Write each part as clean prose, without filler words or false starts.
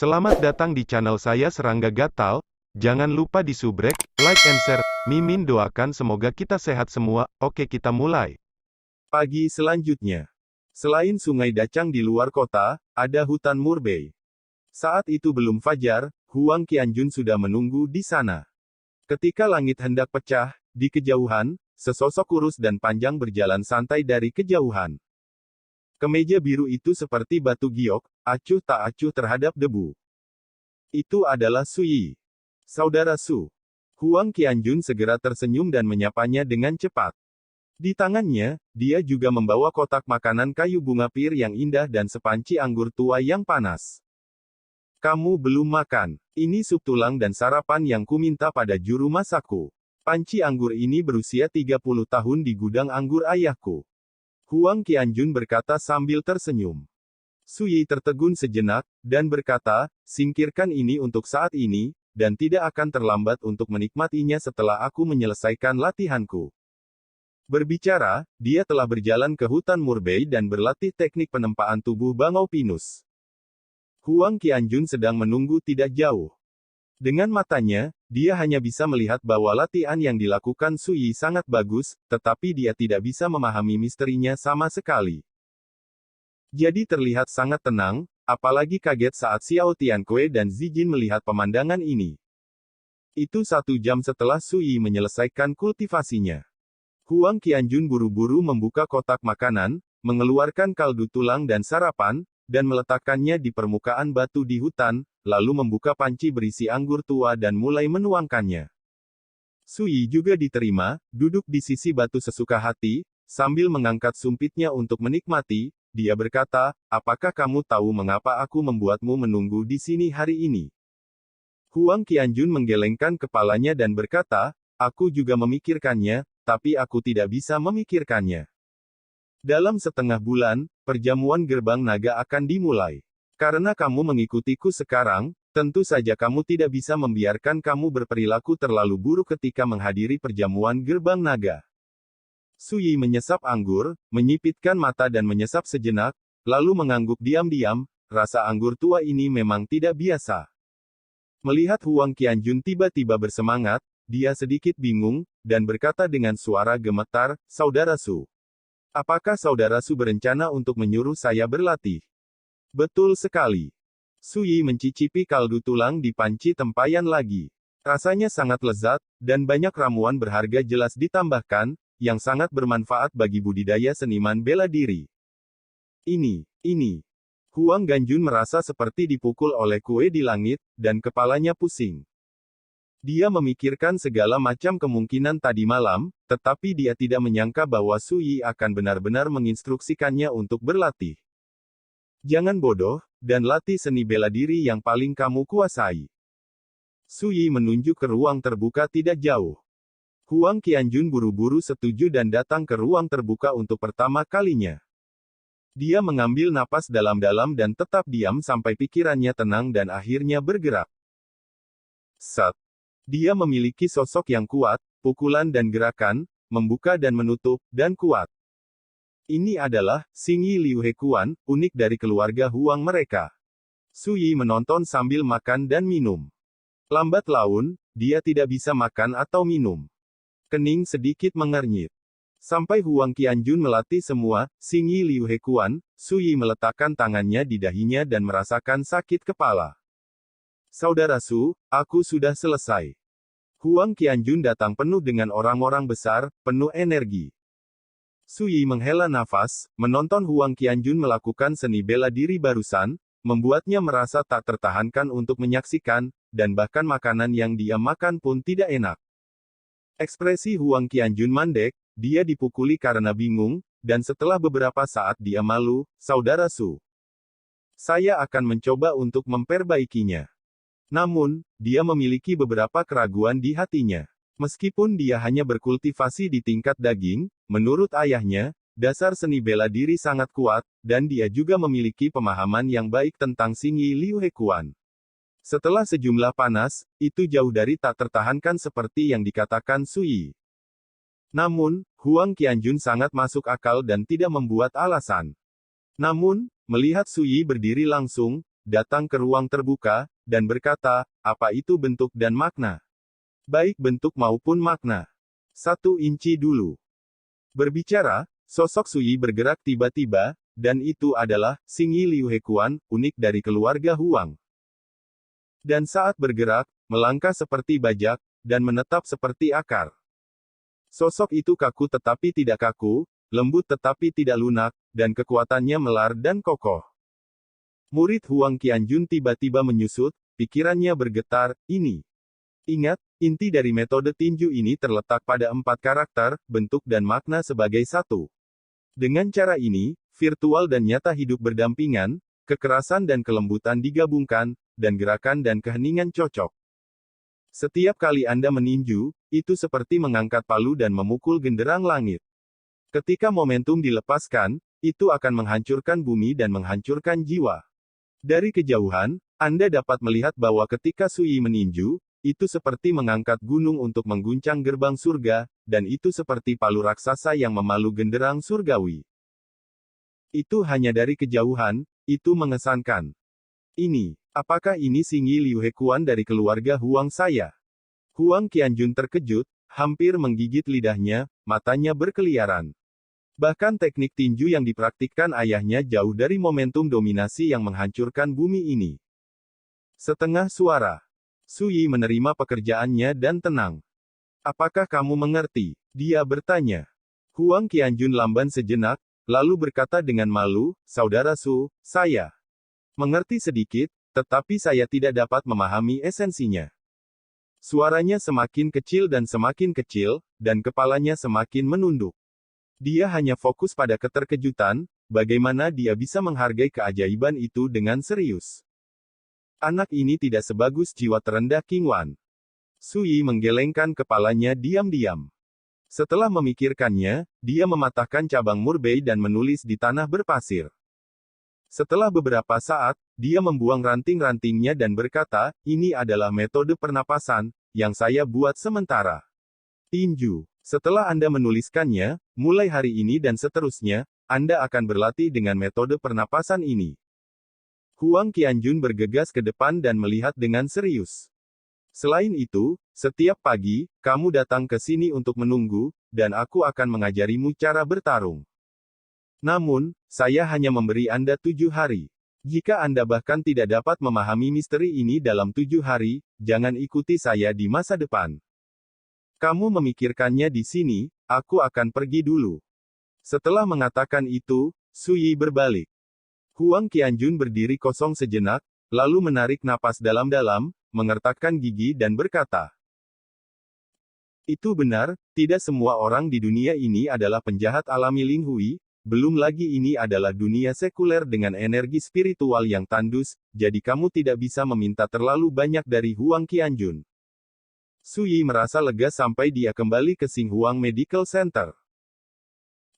Selamat datang di channel saya Serangga Gatal. Jangan lupa di subrek, like and share. Mimin doakan semoga kita sehat semua. Oke, kita mulai. Pagi selanjutnya. Selain Sungai Dacang di luar kota, ada hutan Murbei. Saat itu belum fajar, Huang Qianjun sudah menunggu di sana. Ketika langit hendak pecah, di kejauhan, sesosok kurus dan panjang berjalan santai dari kejauhan. Kemeja biru itu seperti batu giok, acuh tak acuh terhadap debu. Itu adalah Su Yi. Saudara Su. Huang Qianjun segera tersenyum dan menyapanya dengan cepat. Di tangannya, dia juga membawa kotak makanan kayu bunga pir yang indah dan sepanci anggur tua yang panas. Kamu belum makan. Ini sup tulang dan sarapan yang kuminta pada juru masakku. Panci anggur ini berusia 30 tahun di gudang anggur ayahku. Huang Qianjun berkata sambil tersenyum. Su Yi tertegun sejenak, dan berkata, singkirkan ini untuk saat ini, dan tidak akan terlambat untuk menikmatinya setelah aku menyelesaikan latihanku. Berbicara, dia telah berjalan ke hutan Murbei dan berlatih teknik penempaan tubuh bangau pinus. Huang Qianjun sedang menunggu tidak jauh. Dengan matanya, dia hanya bisa melihat bahwa latihan yang dilakukan Su Yi sangat bagus, tetapi dia tidak bisa memahami misterinya sama sekali. Jadi terlihat sangat tenang, apalagi kaget saat Xiao Tianque dan Zijin melihat pemandangan ini. Itu 1 jam setelah Su Yi menyelesaikan kultivasinya. Huang Qianjun buru-buru membuka kotak makanan, mengeluarkan kaldu tulang dan sarapan, dan meletakkannya di permukaan batu di hutan, lalu membuka panci berisi anggur tua dan mulai menuangkannya. Su Yi juga diterima, duduk di sisi batu sesuka hati, sambil mengangkat sumpitnya untuk menikmati. Dia berkata, apakah kamu tahu mengapa aku membuatmu menunggu di sini hari ini? Huang Qianjun menggelengkan kepalanya dan berkata, aku juga memikirkannya, tapi aku tidak bisa memikirkannya. Dalam setengah bulan, perjamuan gerbang naga akan dimulai. Karena kamu mengikutiku sekarang, tentu saja kamu tidak bisa membiarkan kamu berperilaku terlalu buruk ketika menghadiri perjamuan gerbang naga. Su Yi menyesap anggur, menyipitkan mata dan menyesap sejenak, lalu mengangguk diam-diam, rasa anggur tua ini memang tidak biasa. Melihat Huang Qianjun tiba-tiba bersemangat, dia sedikit bingung, dan berkata dengan suara gemetar, Saudara Su. Apakah Saudara Su berencana untuk menyuruh saya berlatih? Betul sekali. Su Yi mencicipi kaldu tulang di panci tempayan lagi. Rasanya sangat lezat, dan banyak ramuan berharga jelas ditambahkan, yang sangat bermanfaat bagi budidaya seniman bela diri. Ini. Huang Ganjun merasa seperti dipukul oleh kue di langit, dan kepalanya pusing. Dia memikirkan segala macam kemungkinan tadi malam, tetapi dia tidak menyangka bahwa Su Yi akan benar-benar menginstruksikannya untuk berlatih. Jangan bodoh, dan latih seni bela diri yang paling kamu kuasai. Su Yi menunjuk ke ruang terbuka tidak jauh. Huang Qianjun buru-buru setuju dan datang ke ruang terbuka untuk pertama kalinya. Dia mengambil napas dalam-dalam dan tetap diam sampai pikirannya tenang dan akhirnya bergerak. Set. Dia memiliki sosok yang kuat, pukulan dan gerakan, membuka dan menutup, dan kuat. Ini adalah Xing Yi Liu Hekuan, unik dari keluarga Huang mereka. Su Yi menonton sambil makan dan minum. Lambat laun, dia tidak bisa makan atau minum. Kening sedikit mengernyit. Sampai Huang Qianjun melatih semua, Xing Yi Liu Hekuan, Su Yi meletakkan tangannya di dahinya dan merasakan sakit kepala. Saudara Su, aku sudah selesai. Huang Qianjun datang penuh dengan orang-orang besar, penuh energi. Su Yi menghela nafas, menonton Huang Qianjun melakukan seni bela diri barusan, membuatnya merasa tak tertahankan untuk menyaksikan, dan bahkan makanan yang dia makan pun tidak enak. Ekspresi Huang Qianjun mandek, dia dipukuli karena bingung, dan setelah beberapa saat dia malu, Saudara Su. Saya akan mencoba untuk memperbaikinya. Namun, dia memiliki beberapa keraguan di hatinya. Meskipun dia hanya berkultivasi di tingkat daging, menurut ayahnya, dasar seni bela diri sangat kuat, dan dia juga memiliki pemahaman yang baik tentang Xing Yi Liu Hekuan. Setelah sejumlah panas, itu jauh dari tak tertahankan seperti yang dikatakan Su Yi. Namun, Huang Qianjun sangat masuk akal dan tidak membuat alasan. Namun, melihat Su Yi berdiri langsung, datang ke ruang terbuka, dan berkata, apa itu bentuk dan makna? Baik bentuk maupun makna. 1 inci dulu. Berbicara, sosok Sui bergerak tiba-tiba, dan itu adalah Xingyi Liu Hekuan, unik dari keluarga Huang. Dan saat bergerak, melangkah seperti bajak, dan menetap seperti akar. Sosok itu kaku tetapi tidak kaku, lembut tetapi tidak lunak, dan kekuatannya melar dan kokoh. Murid Huang Qianjun tiba-tiba menyusut, pikirannya bergetar, ini. Ingat, inti dari metode tinju ini terletak pada 4 karakter, bentuk dan makna sebagai satu. Dengan cara ini, virtual dan nyata hidup berdampingan, kekerasan dan kelembutan digabungkan, dan gerakan dan keheningan cocok. Setiap kali Anda meninju, itu seperti mengangkat palu dan memukul genderang langit. Ketika momentum dilepaskan, itu akan menghancurkan bumi dan menghancurkan jiwa. Dari kejauhan, Anda dapat melihat bahwa ketika Sui meninju, itu seperti mengangkat gunung untuk mengguncang gerbang surga, dan itu seperti palu raksasa yang memalu genderang surgawi. Itu hanya dari kejauhan, itu mengesankan. Apakah ini Xingyi Liu Hekuan dari keluarga Huang saya? Huang Qianjun terkejut, hampir menggigit lidahnya, matanya berkeliaran. Bahkan teknik tinju yang dipraktikkan ayahnya jauh dari momentum dominasi yang menghancurkan bumi ini. Setengah suara. Sui menerima pekerjaannya dan tenang. Apakah kamu mengerti? Dia bertanya. Huang Qianjun lamban sejenak, lalu berkata dengan malu, Saudara Su, saya mengerti sedikit, tetapi saya tidak dapat memahami esensinya. Suaranya semakin kecil, dan kepalanya semakin menunduk. Dia hanya fokus pada keterkejutan, bagaimana dia bisa menghargai keajaiban itu dengan serius. Anak ini tidak sebagus jiwa terendah King Wan. Sui menggelengkan kepalanya diam-diam. Setelah memikirkannya, dia mematahkan cabang murbei dan menulis di tanah berpasir. Setelah beberapa saat, dia membuang ranting-rantingnya dan berkata, ini adalah metode pernapasan, yang saya buat sementara. Tinju. Setelah Anda menuliskannya, mulai hari ini dan seterusnya, Anda akan berlatih dengan metode pernapasan ini. Huang Qianjun bergegas ke depan dan melihat dengan serius. Selain itu, setiap pagi, kamu datang ke sini untuk menunggu, dan aku akan mengajarimu cara bertarung. Namun, saya hanya memberi Anda 7 hari. Jika Anda bahkan tidak dapat memahami misteri ini dalam 7 hari, jangan ikuti saya di masa depan. Kamu memikirkannya di sini, aku akan pergi dulu. Setelah mengatakan itu, Sui berbalik. Huang Qianjun berdiri kosong sejenak, lalu menarik napas dalam-dalam, mengertakkan gigi dan berkata, itu benar, tidak semua orang di dunia ini adalah penjahat alami Ling Hui, belum lagi ini adalah dunia sekuler dengan energi spiritual yang tandus, jadi kamu tidak bisa meminta terlalu banyak dari Huang Qianjun. Sui merasa lega sampai dia kembali ke Xinghuang Medical Center.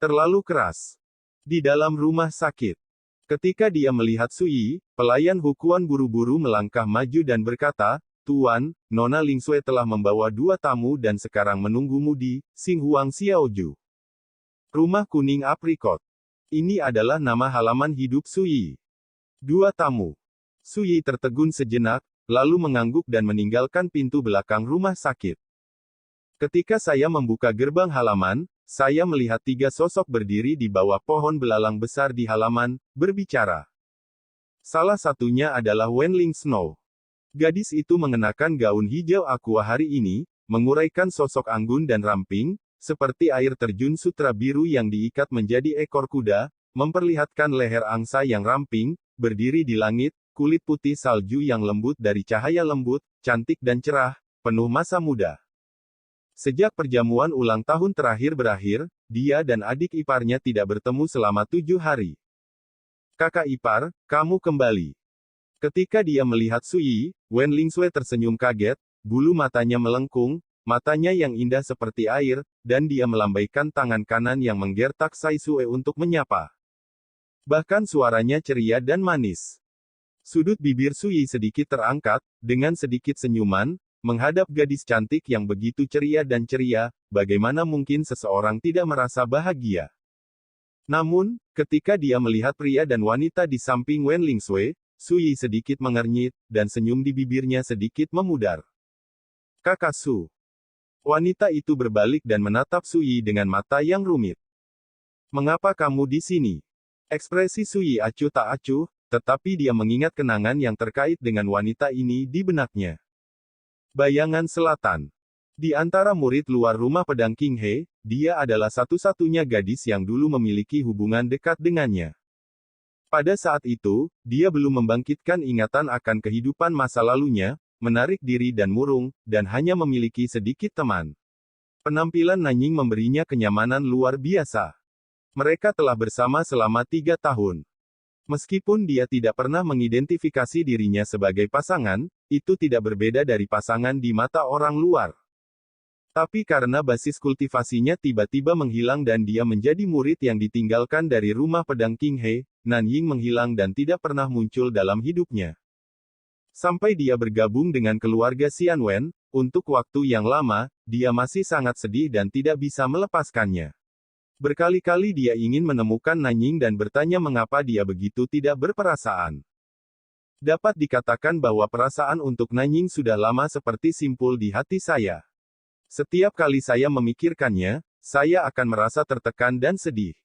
Terlalu keras. Di dalam rumah sakit. Ketika dia melihat Sui, pelayan Hukuan buru-buru melangkah maju dan berkata, Tuan, Nona Lingsue telah membawa 2 tamu dan sekarang menunggumu di Xinghuang Xiaoju. Rumah kuning aprikot. Ini adalah nama halaman hidup Sui. 2 tamu. Sui tertegun sejenak, lalu mengangguk dan meninggalkan pintu belakang rumah sakit. Ketika saya membuka gerbang halaman, saya melihat 3 sosok berdiri di bawah pohon belalang besar di halaman, berbicara. Salah satunya adalah Wenling Snow. Gadis itu mengenakan gaun hijau aqua hari ini, menguraikan sosok anggun dan ramping, seperti air terjun sutra biru yang diikat menjadi ekor kuda, memperlihatkan leher angsa yang ramping, berdiri di langit, kulit putih salju yang lembut dari cahaya lembut, cantik dan cerah, penuh masa muda. Sejak perjamuan ulang tahun terakhir berakhir, dia dan adik iparnya tidak bertemu selama 7 hari. Kakak ipar, kamu kembali. Ketika dia melihat Sui, Wen Lingsue tersenyum kaget, bulu matanya melengkung, matanya yang indah seperti air, dan dia melambaikan tangan kanan yang menggertak Sai Sue untuk menyapa. Bahkan suaranya ceria dan manis. Sudut bibir Sui sedikit terangkat, dengan sedikit senyuman, menghadap gadis cantik yang begitu ceria dan ceria, bagaimana mungkin seseorang tidak merasa bahagia. Namun, ketika dia melihat pria dan wanita di samping Wen Lingsue, Sui sedikit mengernyit, dan senyum di bibirnya sedikit memudar. Kakak Su. Wanita itu berbalik dan menatap Sui dengan mata yang rumit. Mengapa kamu di sini? Ekspresi Sui acuh tak acuh, tetapi dia mengingat kenangan yang terkait dengan wanita ini di benaknya. Bayangan Selatan. Di antara murid luar rumah pedang King He, dia adalah satu-satunya gadis yang dulu memiliki hubungan dekat dengannya. Pada saat itu, dia belum membangkitkan ingatan akan kehidupan masa lalunya, menarik diri dan murung, dan hanya memiliki sedikit teman. Penampilan Nanying memberinya kenyamanan luar biasa. Mereka telah bersama selama 3 tahun. Meskipun dia tidak pernah mengidentifikasi dirinya sebagai pasangan, itu tidak berbeda dari pasangan di mata orang luar. Tapi karena basis kultivasinya tiba-tiba menghilang dan dia menjadi murid yang ditinggalkan dari rumah pedang King He, Nanying menghilang dan tidak pernah muncul dalam hidupnya. Sampai dia bergabung dengan keluarga Xian Wen, untuk waktu yang lama, dia masih sangat sedih dan tidak bisa melepaskannya. Berkali-kali dia ingin menemukan Nanying dan bertanya mengapa dia begitu tidak berperasaan. Dapat dikatakan bahwa perasaan untuk Nanying sudah lama seperti simpul di hati saya. Setiap kali saya memikirkannya, saya akan merasa tertekan dan sedih.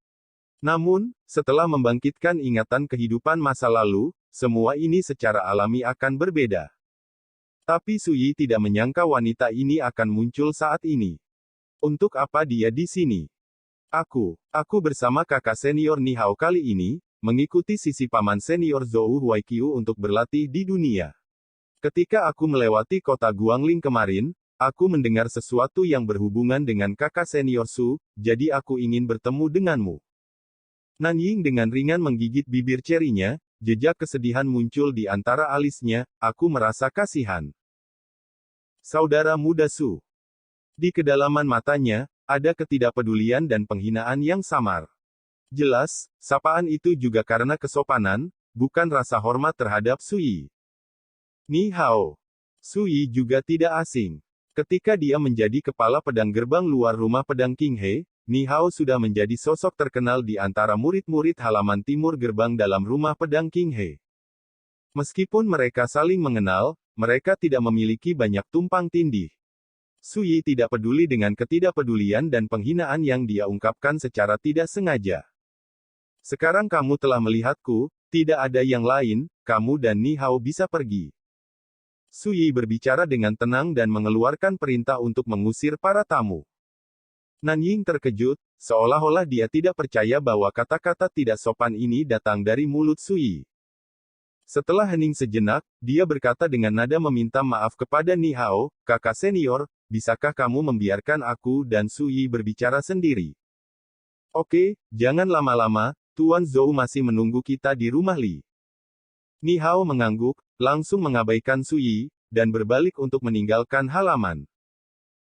Namun, setelah membangkitkan ingatan kehidupan masa lalu, semua ini secara alami akan berbeda. Tapi Sui tidak menyangka wanita ini akan muncul saat ini. Untuk apa dia di sini? Aku bersama kakak senior Ni Hao kali ini, mengikuti sisi paman senior Zhou Huaiqiu untuk berlatih di dunia. Ketika aku melewati kota Guangling kemarin, aku mendengar sesuatu yang berhubungan dengan kakak senior Su, jadi aku ingin bertemu denganmu. Nanying dengan ringan menggigit bibir cerinya, jejak kesedihan muncul di antara alisnya, aku merasa kasihan. Saudara muda Su. Di kedalaman matanya, ada ketidakpedulian dan penghinaan yang samar. Jelas, sapaan itu juga karena kesopanan, bukan rasa hormat terhadap Sui. Ni Hao. Sui juga tidak asing. Ketika dia menjadi kepala pedang gerbang luar rumah pedang King He, Ni Hao sudah menjadi sosok terkenal di antara murid-murid halaman timur gerbang dalam rumah pedang King He. Meskipun mereka saling mengenal, mereka tidak memiliki banyak tumpang tindih. Sui tidak peduli dengan ketidakpedulian dan penghinaan yang dia ungkapkan secara tidak sengaja. Sekarang kamu telah melihatku, tidak ada yang lain, kamu dan Ni Hao bisa pergi. Sui berbicara dengan tenang dan mengeluarkan perintah untuk mengusir para tamu. Nanying terkejut, seolah-olah dia tidak percaya bahwa kata-kata tidak sopan ini datang dari mulut Sui. Setelah hening sejenak, dia berkata dengan nada meminta maaf kepada Ni Hao, kakak senior, bisakah kamu membiarkan aku dan Sui berbicara sendiri? Oke, jangan lama-lama, Tuan Zhou masih menunggu kita di rumah Li. Ni Hao mengangguk, langsung mengabaikan Sui, dan berbalik untuk meninggalkan halaman.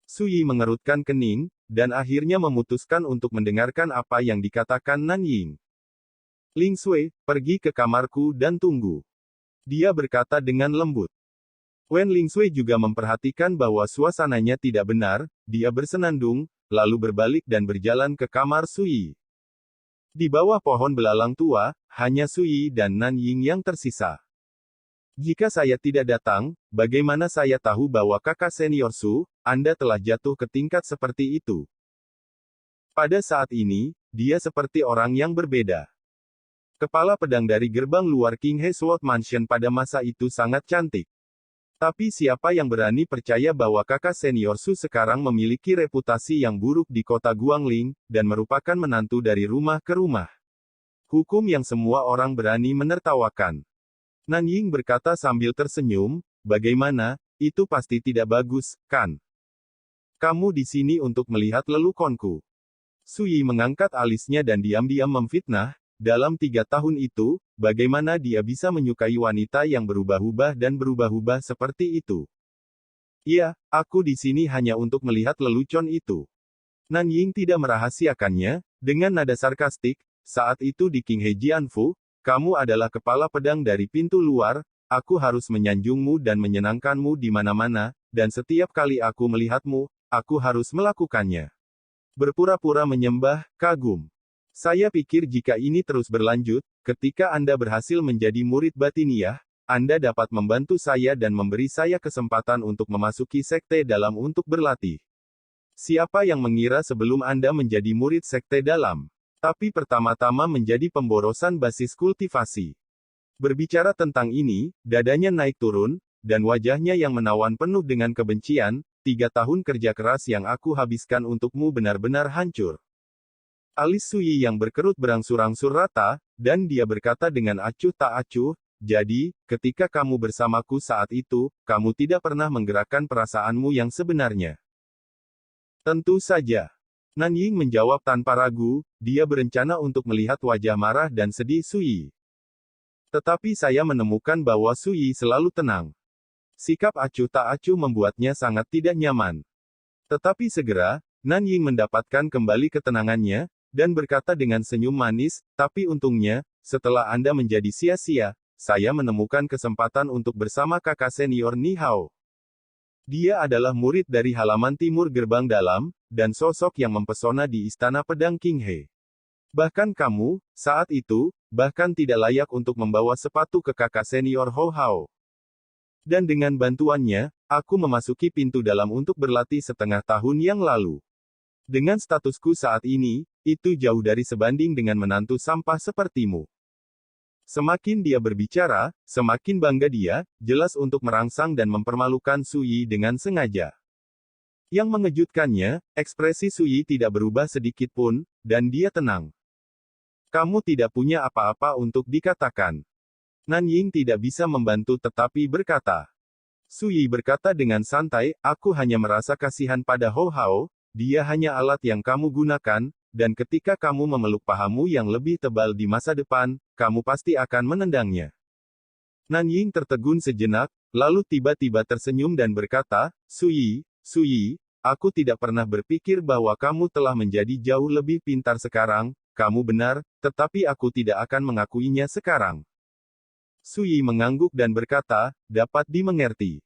Sui mengerutkan kening, dan akhirnya memutuskan untuk mendengarkan apa yang dikatakan Nanying. Ling Sui, pergi ke kamarku dan tunggu. Dia berkata dengan lembut. Wen Ling Sui juga memperhatikan bahwa suasananya tidak benar, dia bersenandung, lalu berbalik dan berjalan ke kamar Sui. Di bawah pohon belalang tua, hanya Sui dan Nanying yang tersisa. Jika saya tidak datang, bagaimana saya tahu bahwa kakak senior Su, Anda telah jatuh ke tingkat seperti itu? Pada saat ini, dia seperti orang yang berbeda. Kepala pedang dari gerbang luar King He Sword Mansion pada masa itu sangat cantik. Tapi siapa yang berani percaya bahwa kakak senior Su sekarang memiliki reputasi yang buruk di kota Guangling, dan merupakan menantu dari rumah ke rumah? Hukum yang semua orang berani menertawakan. Nanying berkata sambil tersenyum, bagaimana, itu pasti tidak bagus, kan? Kamu di sini untuk melihat lelukonku. Sui mengangkat alisnya dan diam-diam memfitnah, dalam 3 tahun itu, bagaimana dia bisa menyukai wanita yang berubah-ubah dan berubah-ubah seperti itu? Iya, aku di sini hanya untuk melihat lelucon itu. Nanying tidak merahasiakannya, dengan nada sarkastik, saat itu di King He Jianfu, kamu adalah kepala pedang dari pintu luar, aku harus menyanjungmu dan menyenangkanmu di mana-mana, dan setiap kali aku melihatmu, aku harus melakukannya. Berpura-pura menyembah, kagum. Saya pikir jika ini terus berlanjut, ketika Anda berhasil menjadi murid batiniah, Anda dapat membantu saya dan memberi saya kesempatan untuk memasuki sekte dalam untuk berlatih. Siapa yang mengira sebelum Anda menjadi murid sekte dalam? Tapi pertama-tama menjadi pemborosan basis kultivasi. Berbicara tentang ini, dadanya naik turun, dan wajahnya yang menawan penuh dengan kebencian. 3 tahun kerja keras yang aku habiskan untukmu benar-benar hancur. Alis Sui yang berkerut berangsur-angsur rata, dan dia berkata dengan acuh tak acuh, jadi, ketika kamu bersamaku saat itu, kamu tidak pernah menggerakkan perasaanmu yang sebenarnya. Tentu saja. Nanying menjawab tanpa ragu, dia berencana untuk melihat wajah marah dan sedih Sui. Tetapi saya menemukan bahwa Sui selalu tenang. Sikap acuh tak acuh membuatnya sangat tidak nyaman. Tetapi segera, Nanying mendapatkan kembali ketenangannya, dan berkata dengan senyum manis, tapi untungnya, setelah Anda menjadi sia-sia, saya menemukan kesempatan untuk bersama kakak senior Ni Hao. Dia adalah murid dari halaman timur gerbang dalam, dan sosok yang mempesona di Istana Pedang King He. Bahkan kamu, saat itu, bahkan tidak layak untuk membawa sepatu ke kakak senior Ho Hao. Dan dengan bantuannya, aku memasuki pintu dalam untuk berlatih setengah tahun yang lalu. Dengan statusku saat ini, itu jauh dari sebanding dengan menantu sampah sepertimu. Semakin dia berbicara, semakin bangga dia, jelas untuk merangsang dan mempermalukan Sui dengan sengaja. Yang mengejutkannya, ekspresi Sui tidak berubah sedikit pun, dan dia tenang. Kamu tidak punya apa-apa untuk dikatakan. Nanying tidak bisa membantu tetapi berkata. Sui berkata dengan santai, aku hanya merasa kasihan pada Ho Hao, dia hanya alat yang kamu gunakan, dan ketika kamu memeluk pahamu yang lebih tebal di masa depan, kamu pasti akan menendangnya. Nanying tertegun sejenak, lalu tiba-tiba tersenyum dan berkata, Sui, aku tidak pernah berpikir bahwa kamu telah menjadi jauh lebih pintar sekarang, kamu benar, tetapi aku tidak akan mengakuinya sekarang. Sui mengangguk dan berkata, dapat dimengerti.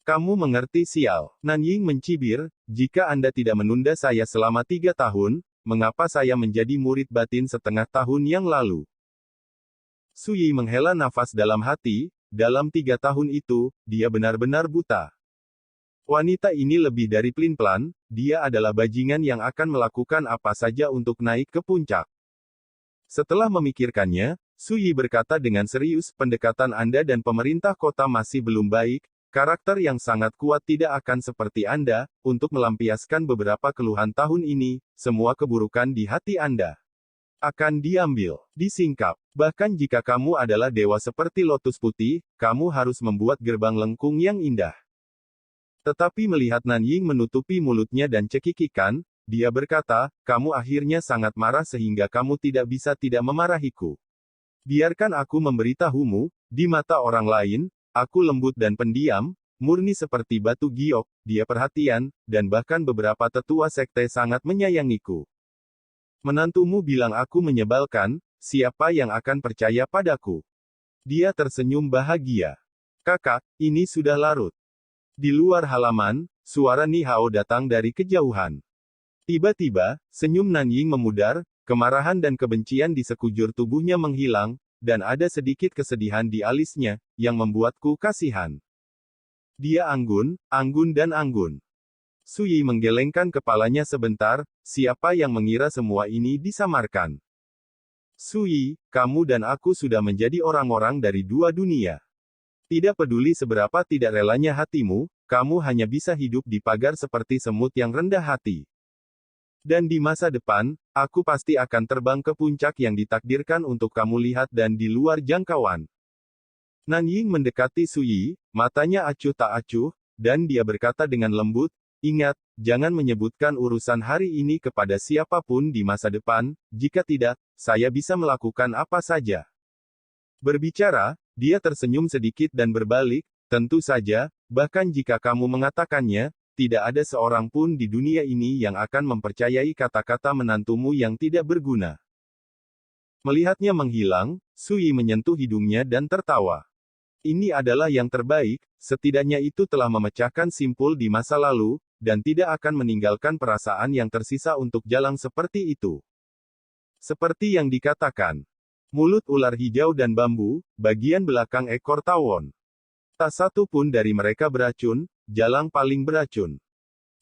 Kamu mengerti sial. Nanying mencibir, jika Anda tidak menunda saya selama 3 tahun, mengapa saya menjadi murid batin setengah tahun yang lalu? Sui menghela nafas dalam hati, dalam 3 tahun itu, dia benar-benar buta. Wanita ini lebih dari pelin-pelan, dia adalah bajingan yang akan melakukan apa saja untuk naik ke puncak. Setelah memikirkannya, Sui berkata dengan serius, pendekatan Anda dan pemerintah kota masih belum baik, karakter yang sangat kuat tidak akan seperti Anda, untuk melampiaskan beberapa keluhan tahun ini, semua keburukan di hati Anda akan diambil, disingkap. Bahkan jika kamu adalah dewa seperti lotus putih, kamu harus membuat gerbang lengkung yang indah. Tetapi melihat Nanying menutupi mulutnya dan cekikikan, dia berkata, kamu akhirnya sangat marah sehingga kamu tidak bisa tidak memarahiku. Biarkan aku memberitahumu, di mata orang lain, aku lembut dan pendiam, murni seperti batu giok, dia perhatian, dan bahkan beberapa tetua sekte sangat menyayangiku. Menantumu bilang aku menyebalkan, siapa yang akan percaya padaku? Dia tersenyum bahagia. Kakak, ini sudah larut. Di luar halaman, suara Ni Hao datang dari kejauhan. Tiba-tiba, senyum Nanying memudar, kemarahan dan kebencian di sekujur tubuhnya menghilang, dan ada sedikit kesedihan di alisnya, yang membuatku kasihan. Dia anggun, dan anggun. Sui menggelengkan kepalanya sebentar, siapa yang mengira semua ini disamarkan? Sui, kamu dan aku sudah menjadi orang-orang dari 2 dunia. Tidak peduli seberapa tidak relanya hatimu, kamu hanya bisa hidup di pagar seperti semut yang rendah hati. Dan di masa depan, aku pasti akan terbang ke puncak yang ditakdirkan untuk kamu lihat dan di luar jangkauan. Nanying mendekati Sui, matanya acuh tak acuh, dan dia berkata dengan lembut, ingat, jangan menyebutkan urusan hari ini kepada siapapun di masa depan, jika tidak, saya bisa melakukan apa saja. Berbicara, dia tersenyum sedikit dan berbalik, tentu saja, bahkan jika kamu mengatakannya, tidak ada seorang pun di dunia ini yang akan mempercayai kata-kata menantumu yang tidak berguna. Melihatnya menghilang, Sui menyentuh hidungnya dan tertawa. Ini adalah yang terbaik, setidaknya itu telah memecahkan simpul di masa lalu, dan tidak akan meninggalkan perasaan yang tersisa untuk jalan seperti itu. Seperti yang dikatakan, mulut ular hijau dan bambu, bagian belakang ekor tawon. Tak satu pun dari mereka beracun, jalang paling beracun.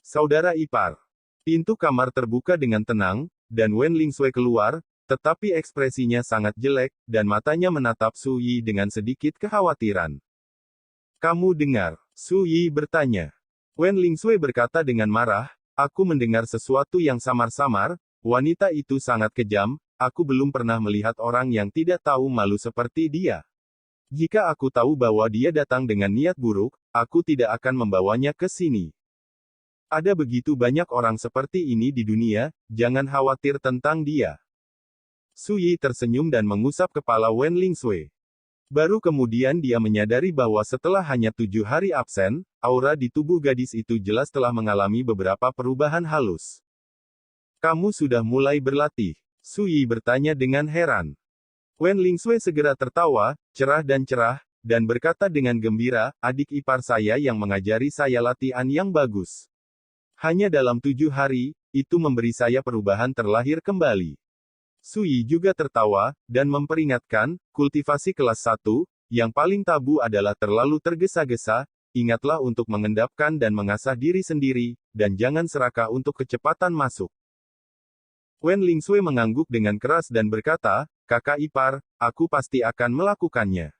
Saudara ipar. Pintu kamar terbuka dengan tenang, dan Wen Lingsui keluar, tetapi ekspresinya sangat jelek, dan matanya menatap Su Yi dengan sedikit kekhawatiran. Kamu dengar? Su Yi bertanya. Wen Lingsui berkata dengan marah, aku mendengar sesuatu yang samar-samar, wanita itu sangat kejam, aku belum pernah melihat orang yang tidak tahu malu seperti dia. Jika aku tahu bahwa dia datang dengan niat buruk, aku tidak akan membawanya ke sini. Ada begitu banyak orang seperti ini di dunia, jangan khawatir tentang dia. Su Yi tersenyum dan mengusap kepala Wen Lingsui. Baru kemudian dia menyadari bahwa setelah hanya 7 hari absen, aura di tubuh gadis itu jelas telah mengalami beberapa perubahan halus. Kamu sudah mulai berlatih? Su Yi bertanya dengan heran. Wen Lingsui segera tertawa, cerah, dan berkata dengan gembira, adik ipar saya yang mengajari saya latihan yang bagus. Hanya dalam 7 hari, itu memberi saya perubahan terlahir kembali. Su Yi juga tertawa, dan memperingatkan, kultivasi kelas 1, yang paling tabu adalah terlalu tergesa-gesa, ingatlah untuk mengendapkan dan mengasah diri sendiri, dan jangan serakah untuk kecepatan masuk. Wen Lingsui mengangguk dengan keras dan berkata, kakak ipar, aku pasti akan melakukannya.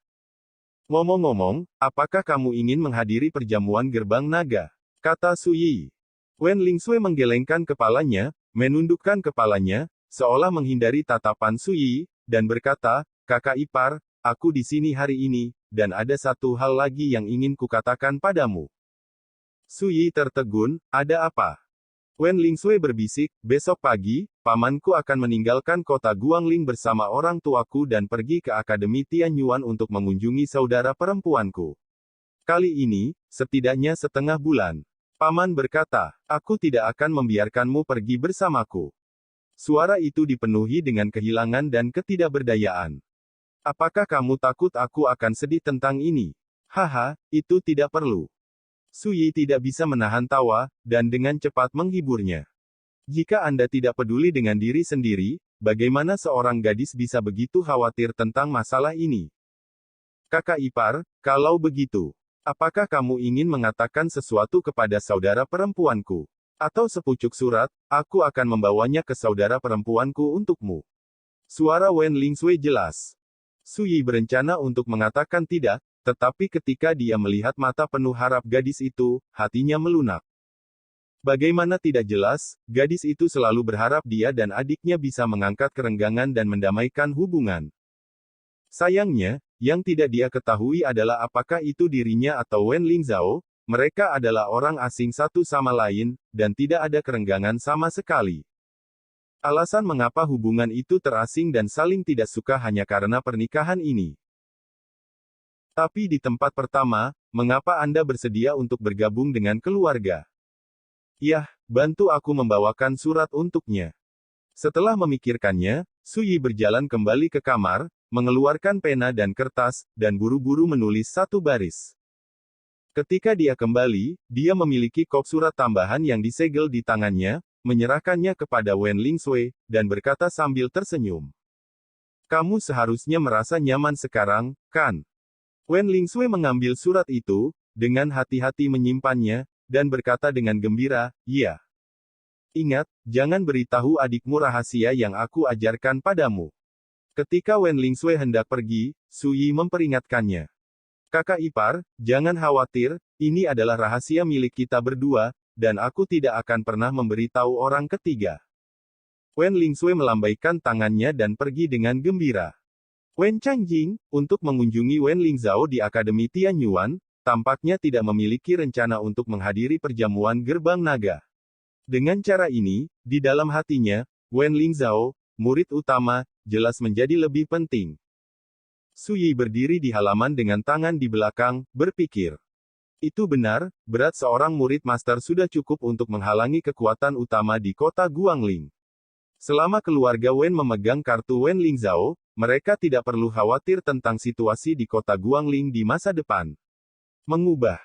Ngomong-ngomong, apakah kamu ingin menghadiri perjamuan gerbang naga? Kata Su Yi. Wen Lingsui menggelengkan kepalanya, menundukkan kepalanya, seolah menghindari tatapan Su Yi, dan berkata, kakak ipar, aku di sini hari ini, dan ada satu hal lagi yang ingin kukatakan padamu. Su Yi tertegun, ada apa? Wen Lingsui berbisik, besok pagi, pamanku akan meninggalkan kota Guangling bersama orang tuaku dan pergi ke Akademi Tianyuan untuk mengunjungi saudara perempuanku. Kali ini, setidaknya setengah bulan. Paman berkata, aku tidak akan membiarkanmu pergi bersamaku. Suara itu dipenuhi dengan kehilangan dan ketidakberdayaan. Apakah kamu takut aku akan sedih tentang ini? Haha, itu tidak perlu. Su Yi tidak bisa menahan tawa, dan dengan cepat menghiburnya. Jika Anda tidak peduli dengan diri sendiri, bagaimana seorang gadis bisa begitu khawatir tentang masalah ini? Kakak ipar, kalau begitu, apakah kamu ingin mengatakan sesuatu kepada saudara perempuanku? Atau sepucuk surat, aku akan membawanya ke saudara perempuanku untukmu. Suara Wen Lingsui jelas. Su Yi berencana untuk mengatakan tidak, tetapi ketika dia melihat mata penuh harap gadis itu, hatinya melunak. Bagaimana tidak jelas, gadis itu selalu berharap dia dan adiknya bisa mengangkat kerenggangan dan mendamaikan hubungan. Sayangnya, yang tidak dia ketahui adalah apakah itu dirinya atau Wen Lingzhao, mereka adalah orang asing satu sama lain, dan tidak ada kerenggangan sama sekali. Alasan mengapa hubungan itu terasing dan saling tidak suka hanya karena pernikahan ini. Tapi di tempat pertama, mengapa Anda bersedia untuk bergabung dengan keluarga? Yah, bantu aku membawakan surat untuknya. Setelah memikirkannya, Su Yi berjalan kembali ke kamar, mengeluarkan pena dan kertas, dan buru-buru menulis satu baris. Ketika dia kembali, dia memiliki kop surat tambahan yang disegel di tangannya, menyerahkannya kepada Wen Lingsui, dan berkata sambil tersenyum. Kamu seharusnya merasa nyaman sekarang, kan? Wen Lingsui mengambil surat itu, dengan hati-hati menyimpannya, dan berkata dengan gembira, iya. Ingat, jangan beritahu adikmu rahasia yang aku ajarkan padamu. Ketika Wen Lingsui hendak pergi, Su Yi memperingatkannya. Kakak ipar, jangan khawatir, ini adalah rahasia milik kita berdua, dan aku tidak akan pernah memberitahu orang ketiga. Wen Lingsui melambaikan tangannya dan pergi dengan gembira. Wen Changjing, untuk mengunjungi Wen Lingzhao di Akademi Tianyuan, tampaknya tidak memiliki rencana untuk menghadiri perjamuan gerbang naga. Dengan cara ini, di dalam hatinya, Wen Lingzhao, murid utama, jelas menjadi lebih penting. Su Yi berdiri di halaman dengan tangan di belakang, berpikir. Itu benar, berat seorang murid master sudah cukup untuk menghalangi kekuatan utama di kota Guangling. Selama keluarga Wen memegang kartu Wen Lingzhao, mereka tidak perlu khawatir tentang situasi di kota Guangling di masa depan. Mengubah.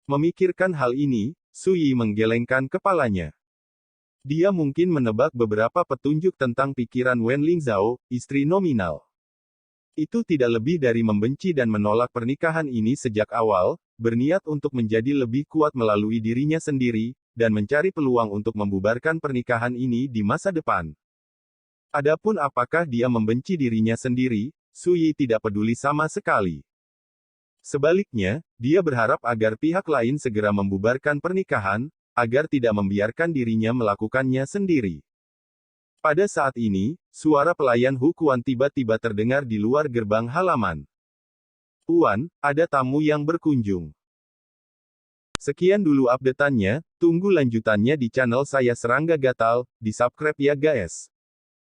Memikirkan hal ini, Su Yi menggelengkan kepalanya. Dia mungkin menebak beberapa petunjuk tentang pikiran Wen Lingzhao, istri nominal. Itu tidak lebih dari membenci dan menolak pernikahan ini sejak awal, berniat untuk menjadi lebih kuat melalui dirinya sendiri, dan mencari peluang untuk membubarkan pernikahan ini di masa depan. Adapun apakah dia membenci dirinya sendiri, Su Yi tidak peduli sama sekali. Sebaliknya, dia berharap agar pihak lain segera membubarkan pernikahan, agar tidak membiarkan dirinya melakukannya sendiri. Pada saat ini, suara pelayan Hu Quan tiba-tiba terdengar di luar gerbang halaman. "Tuan, ada tamu yang berkunjung." Sekian dulu update-annya, tunggu lanjutannya di channel saya Serangga Gatal, di subscribe ya guys.